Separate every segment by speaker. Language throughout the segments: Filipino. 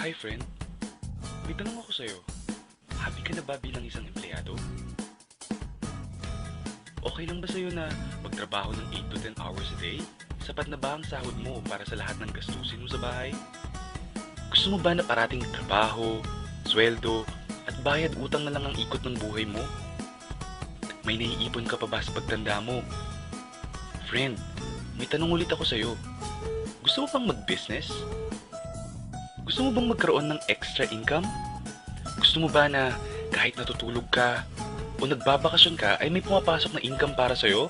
Speaker 1: Hi friend, may tanong ako sa'yo. Happy ka na ba bilang isang empleyado? Okay lang ba sa'yo na magtrabaho ng 8 to 10 hours a day? Sapat na ba ang sahod mo para sa lahat ng gastusin mo sa bahay? Gusto mo ba na parating trabaho, sweldo, at bayad utang na lang ang ikot ng buhay mo? May naiipon ka pa ba sa pagtanda mo? Friend, may tanong ulit ako sa'yo. Gusto mo bang mag-business? Gusto mo bang magkaroon ng extra income? Gusto mo ba na kahit natutulog ka o nagbabakasyon ka ay may pumapasok na income para sa'yo?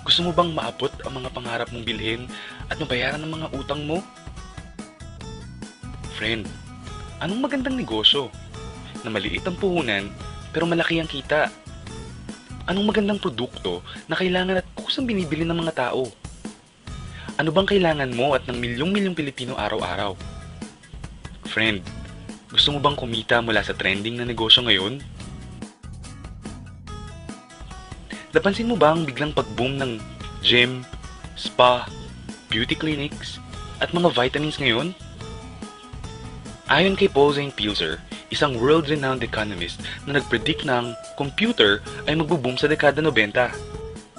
Speaker 1: Gusto mo bang maabot ang mga pangarap mong bilhin at mabayaran ang mga utang mo? Friend, anong magandang negosyo na maliit ang puhunan pero malaki ang kita? Anong magandang produkto na kailangan at kusang binibili ng mga tao? Ano bang kailangan mo at ng milyong-milyong Pilipino araw-araw? Friend, gusto mo bang kumita mula sa trending na negosyo ngayon? Napansin mo ba ang biglang pag-boom ng gym, spa, beauty clinics, at mga vitamins ngayon? Ayon kay Paul Zane Pilzer, isang world-renowned economist na nag-predict ng computer ay magbo-boom sa dekada 90.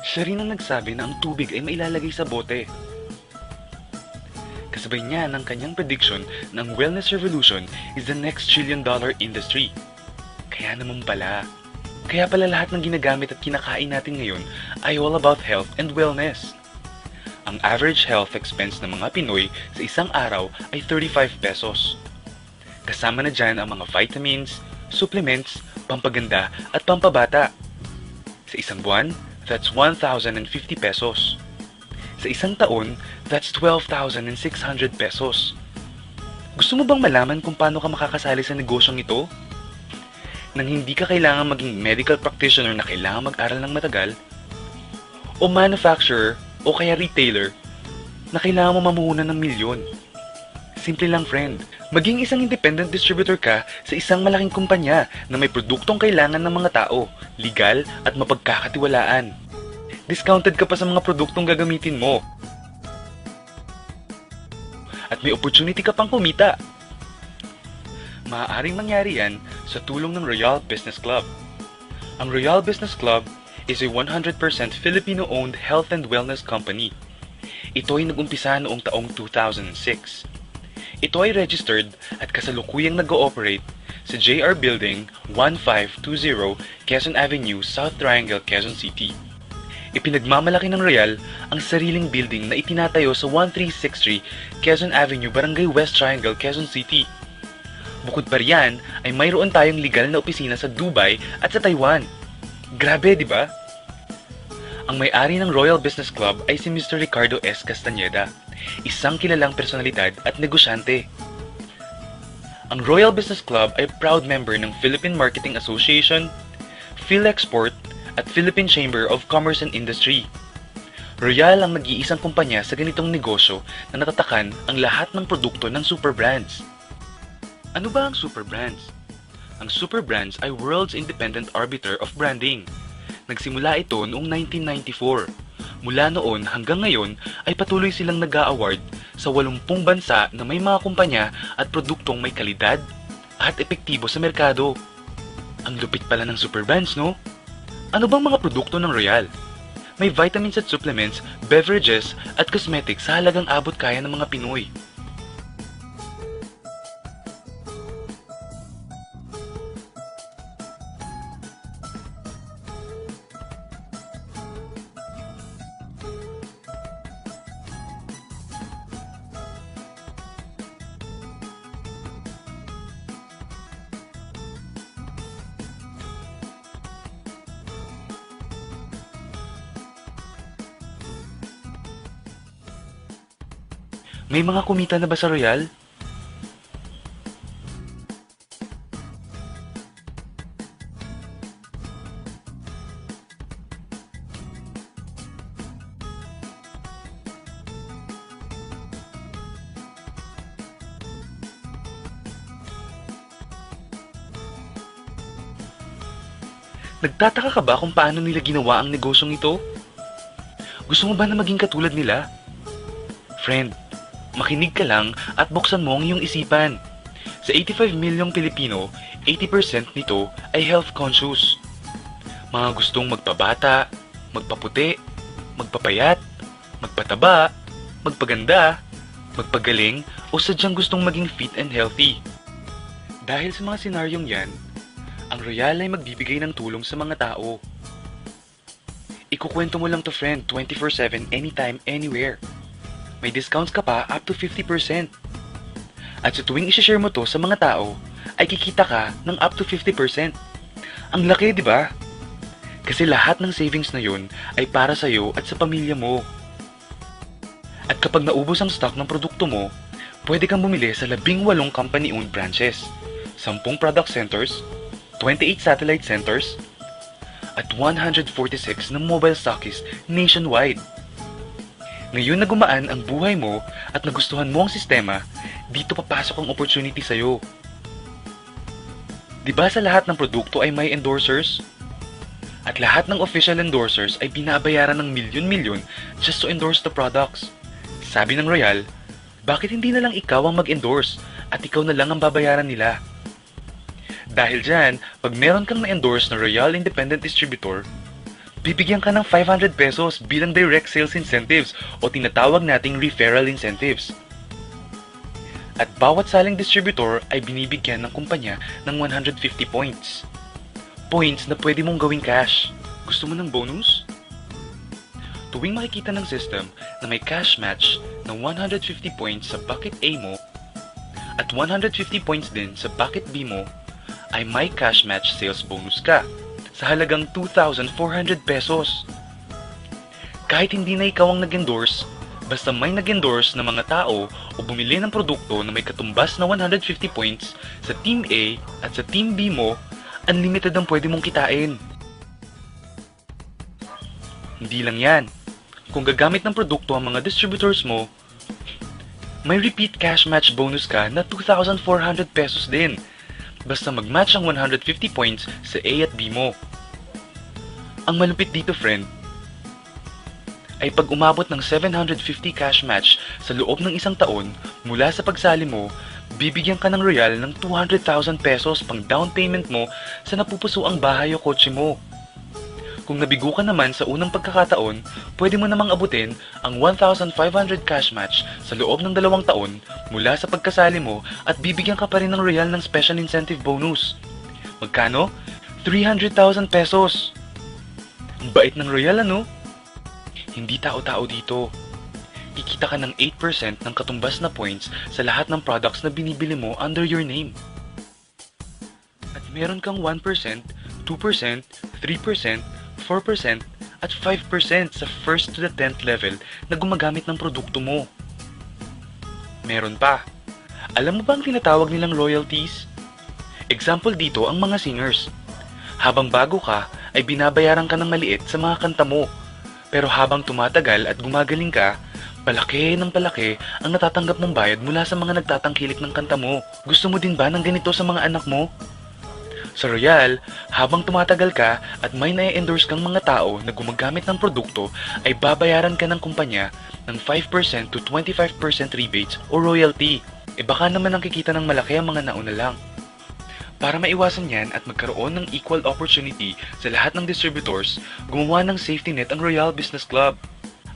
Speaker 1: Siya rin ang nagsabi na ang tubig ay mailalagay sa bote. Kasabay niya ng kanyang prediction na ang wellness revolution is the next trillion-dollar industry. Kaya pala lahat ng ginagamit at kinakain natin ngayon ay all about health and wellness. Ang average health expense ng mga Pinoy sa isang araw ay 35 pesos. Kasama na dyan ang mga vitamins, supplements, pampaganda at pampabata. Sa isang buwan, that's 1,050 pesos. Sa isang taon, that's 12,600 pesos. Gusto mo bang malaman kung paano ka makakasali sa negosyong ito? Nang hindi ka kailangan maging medical practitioner na kailangan mag-aral ng matagal? O manufacturer o kaya retailer na kailangan mo mamuhunan ng milyon? Simple lang friend, maging isang independent distributor ka sa isang malaking kumpanya na may produktong kailangan ng mga tao, legal at mapagkakatiwalaan. Discounted ka pa sa mga produktong gagamitin mo. At may opportunity ka pang kumita. Maaaring mangyari yan sa tulong ng Royal Business Club. Ang Royal Business Club is a 100% Filipino-owned health and wellness company. Ito ay nag-umpisa noong taong 2006. Ito ay registered at kasalukuyang nag-ooperate sa JR Building 1520 Quezon Avenue, South Triangle, Quezon City. Ipinagmamalaki ng Royal ang sariling building na itinatayo sa 1363 Quezon Avenue, Barangay West Triangle, Quezon City. Bukod pa riyan ay mayroon tayong legal na opisina sa Dubai at sa Taiwan. Grabe, di ba? Ang may-ari ng Royal Business Club ay si Mr. Ricardo S. Castañeda, isang kilalang personalidad at negosyante. Ang Royal Business Club ay proud member ng Philippine Marketing Association, PhilExport, at Philippine Chamber of Commerce and Industry. Royal ang nag-iisang kumpanya sa ganitong negosyo na natatakan ang lahat ng produkto ng super brands. Ano ba ang super brands? Ang super brands ay World's Independent Arbiter of Branding. Nagsimula ito noong 1994. Mula noon hanggang ngayon ay patuloy silang nag-a-award sa 80 bansa na may mga kumpanya at produktong may kalidad at epektibo sa merkado. Ang lupit pala ng super brands, no? Ano bang mga produkto ng Royal? May vitamins at supplements, beverages at cosmetics sa halagang abot kaya ng mga Pinoy. May mga kumita na ba sa Royal? Nagtataka ka ba kung paano nila ginawa ang negosyong ito? Gusto mo ba na maging katulad nila? Friend, Makinig ka lang at buksan mo ang iyong isipan. Sa 85 milyong Pilipino, 80% nito ay health conscious. Mga gustong magpabata, magpaputi, magpapayat, magpataba, magpaganda, magpagaling o sadyang gustong maging fit and healthy. Dahil sa mga senaryong yan, ang Royal ay magbibigay ng tulong sa mga tao. Ikukwento mo lang to friend 24/7 anytime, anywhere. May discounts ka pa up to 50%. At sa tuwing isishare mo to sa mga tao, ay kikita ka ng up to 50%. Ang laki, di ba? Kasi lahat ng savings na yun ay para sa'yo at sa pamilya mo. At kapag naubos ang stock ng produkto mo, pwede kang bumili sa 18 company-owned branches, 10 product centers, 28 satellite centers, at 146 na mobile stockists nationwide. Ngayon na gumaan ang buhay mo at nagustuhan mo ang sistema, dito papasok ang opportunity sa'yo. Diba sa lahat ng produkto ay may endorsers? At lahat ng official endorsers ay binabayaran ng milyon-milyon just to endorse the products. Sabi ng Royal, bakit hindi na lang ikaw ang mag-endorse at ikaw na lang ang babayaran nila? Dahil dyan, pag meron kang na-endorse na Royal Independent Distributor, bibigyan ka ng 500 pesos bilang direct sales incentives o tinatawag nating referral incentives. At bawat saling distributor ay binibigyan ng kumpanya ng 150 points. Points na pwede mong gawing cash. Gusto mo ng bonus? Tuwing makikita ng system na may cash match ng 150 points sa bucket A mo at 150 points din sa bucket B mo, ay may cash match sales bonus ka sa halagang 2,400 pesos. Kahit hindi na ikaw ang nag-endorse, basta may nag-endorse na mga tao o bumili ng produkto na may katumbas na 150 points sa Team A at sa Team B mo, unlimited ang pwede mong kitain. Hindi lang yan. Kung gagamit ng produkto ang mga distributors mo, may repeat cash match bonus ka na 2,400 pesos din. Basta mag-match ang 150 points sa A at B mo. Ang malupit dito friend, ay pag umabot ng 750 cash match sa loob ng isang taon mula sa pagsali mo, bibigyan ka ng Royal ng 200,000 pesos pang down payment mo sa napupuso ang bahay o kotse mo. Kung nabigo ka naman sa unang pagkakataon, pwede mo namang abutin ang 1,500 cash match sa loob ng 2 taon mula sa pagkasali mo at bibigyan ka pa rin ng Royal ng special incentive bonus. Magkano? 300,000 pesos! Ang bait ng Royal ano? Hindi tao-tao dito. Kikita ka ng 8% ng katumbas na points sa lahat ng products na binibili mo under your name. At meron kang 1%, 2%, 3%, 4% at 5% sa first to the 10th level na gumagamit ng produkto mo. Meron pa. Alam mo ba ang tinatawag nilang royalties? Example dito ang mga singers. Habang bago ka, ay binabayaran ka ng maliit sa mga kanta mo. Pero habang tumatagal at gumagaling ka, palaki ng palaki ang natatanggap mong bayad mula sa mga nagtatangkilik ng kanta mo. Gusto mo din ba ng ganito sa mga anak mo? Sa Royal, habang tumatagal ka at may na-endorse kang mga tao na gumagamit ng produkto, ay babayaran ka ng kumpanya ng 5% to 25% rebates o royalty. E baka naman ang kikita ng malaki ang mga nauna lang. Para maiwasan yan at magkaroon ng equal opportunity sa lahat ng distributors, gumawa ng safety net ang Royal Business Club.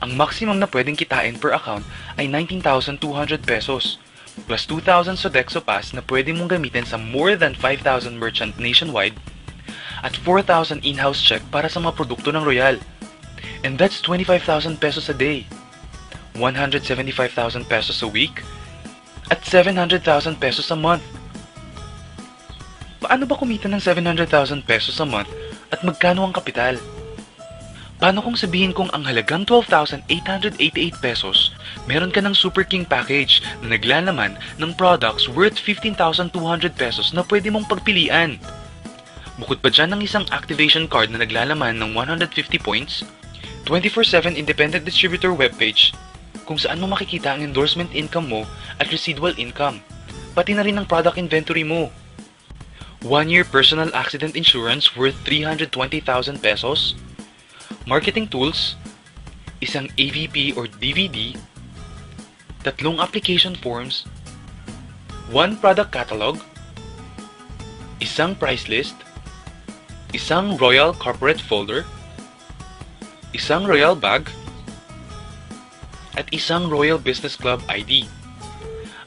Speaker 1: Ang maximum na pwedeng kitain per account ay 19,200 pesos. Plus 2,000 Sodexo Pass na pwede mong gamitin sa more than 5,000 merchant nationwide at 4,000 in-house check para sa mga produkto ng Royal. And that's 25,000 pesos a day, 175,000 pesos a week, at 700,000 pesos a month. Paano ba kumita ng 700,000 pesos a month at magkano ang kapital? Paano kung sabihin kong ang halagang 12,888 pesos, meron ka ng Super King Package na naglalaman ng products worth 15,200 pesos na pwede mong pagpilian? Bukod pa dyan ng isang activation card na naglalaman ng 150 points, 24/7 independent distributor webpage kung saan mo makikita ang endorsement income mo at residual income, pati na rin ang product inventory mo. 1-year personal accident insurance worth 320,000 pesos, marketing tools, isang AVP or DVD, 3 application forms, 1 product catalog, isang price list, isang Royal corporate folder, isang Royal bag, at isang Royal Business Club ID.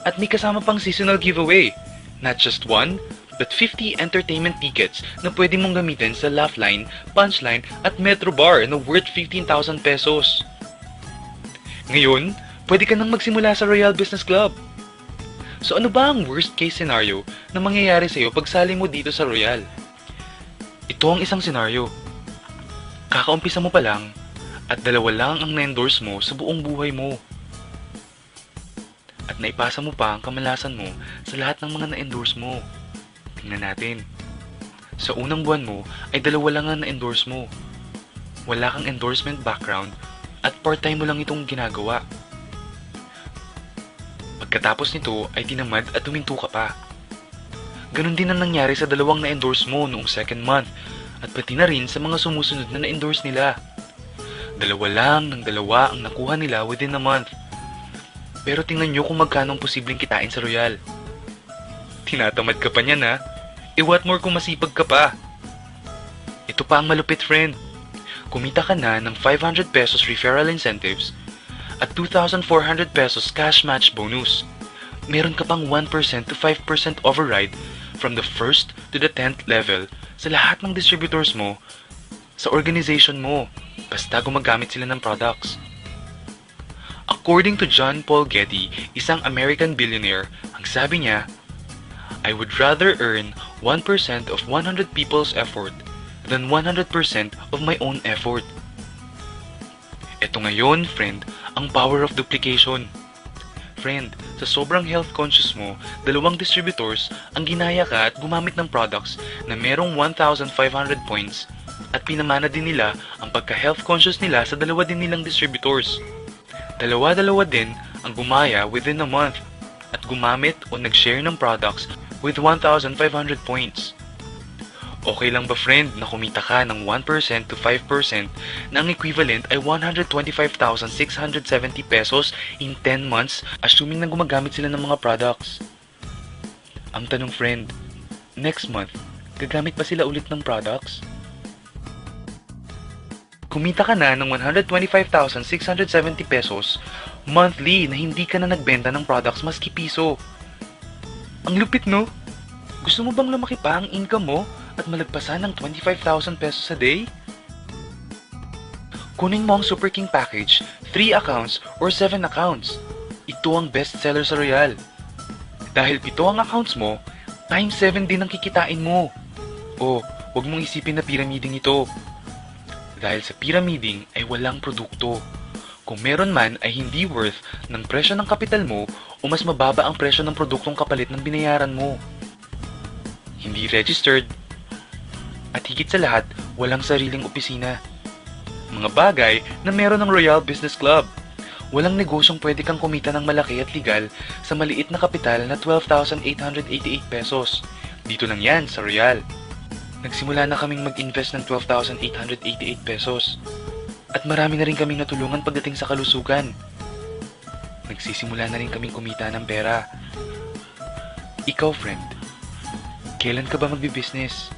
Speaker 1: At may kasama pang seasonal giveaway. Not just 1, but 50 entertainment tickets na pwede mong gamitin sa Laugh Line, Punchline at Metro Bar na worth 15,000 pesos. Ngayon, pwede ka nang magsimula sa Royal Business Club. So ano ba ang worst case scenario na mangyayari sa'yo pag sali mo dito sa Royal? Ito ang isang senaryo. Kakaumpisa mo pa lang at 2 lang ang na-endorse mo sa buong buhay mo. At naipasa mo pa ang kamalasan mo sa lahat ng mga na-endorse mo. Tingnan natin. Sa unang buwan mo ay 2 lang ang na-endorse mo. Wala kang endorsement background at part-time mo lang itong ginagawa. Pagkatapos nito ay tinamad at huminto ka pa. Ganon din ang nangyari sa 2 na-endorse mo noong second month at pati na rin sa mga sumusunod na na-endorse nila. 2 lang ng 2 ang nakuha nila within a month. Pero tingnan nyo kung magkano ang posibleng kitain sa Royal. Tinatamad ka pa niyan ha? What more kung masipag ka pa? Ito pa ang malupit friend. Kumita ka na ng 500 pesos referral incentives at 2,400 pesos cash match bonus. Meron ka pang 1% to 5% override from the 1st to the 10th level sa lahat ng distributors mo sa organization mo, basta gumagamit sila ng products. According to John Paul Getty, isang American billionaire, ang sabi niya, I would rather earn 1% of 100 people's effort than 100% of my own effort. Ito ngayon, friend, ang power of duplication. Friend, sa sobrang health conscious mo, 2 distributors ang ginaya ka at gumamit ng products na merong 1,500 points at pinamana din nila ang pagka-health conscious nila sa 2 din nilang distributors. 2 din ang gumaya within a month at gumamit o nag-share ng products with 1,500 points. Okay lang ba friend na kumita ka ng 1% to 5% na ang equivalent ay 125,670 pesos in 10 months assuming na gumagamit sila ng mga products? Ang tanong friend, next month, gagamit ba sila ulit ng products? Kumita ka na ng 125,670 pesos monthly na hindi ka na nagbenta ng products maski piso. Ang lupit no? Gusto mo bang lumaki pa ang income mo at malagpasan ng 25,000 pesos a day? Kunin mo ang Super King Package, 3 accounts or 7 accounts. Ito ang best seller sa Royal. Dahil 7 ang accounts mo, times 7 din ang kikitain mo. O, huwag mong isipin na pyramiding ito. Dahil sa pyramiding ay walang produkto. Kung meron man ay hindi worth ng presyo ng kapital mo o mas mababa ang presyo ng produktong kapalit ng binayaran mo. Hindi registered. At higit sa lahat, walang sariling opisina. Mga bagay na meron ng Royal Business Club. Walang negosyong pwede kang kumita ng malaki at legal sa maliit na kapital na 12,888 pesos. Dito lang yan sa Royal. Nagsimula na kaming mag-invest ng 12,888 pesos. At marami na rin kaming natulungan pagdating sa kalusugan. Nagsisimula na rin kaming kumita ng pera. Ikaw, friend, kailan ka ba magbi-business?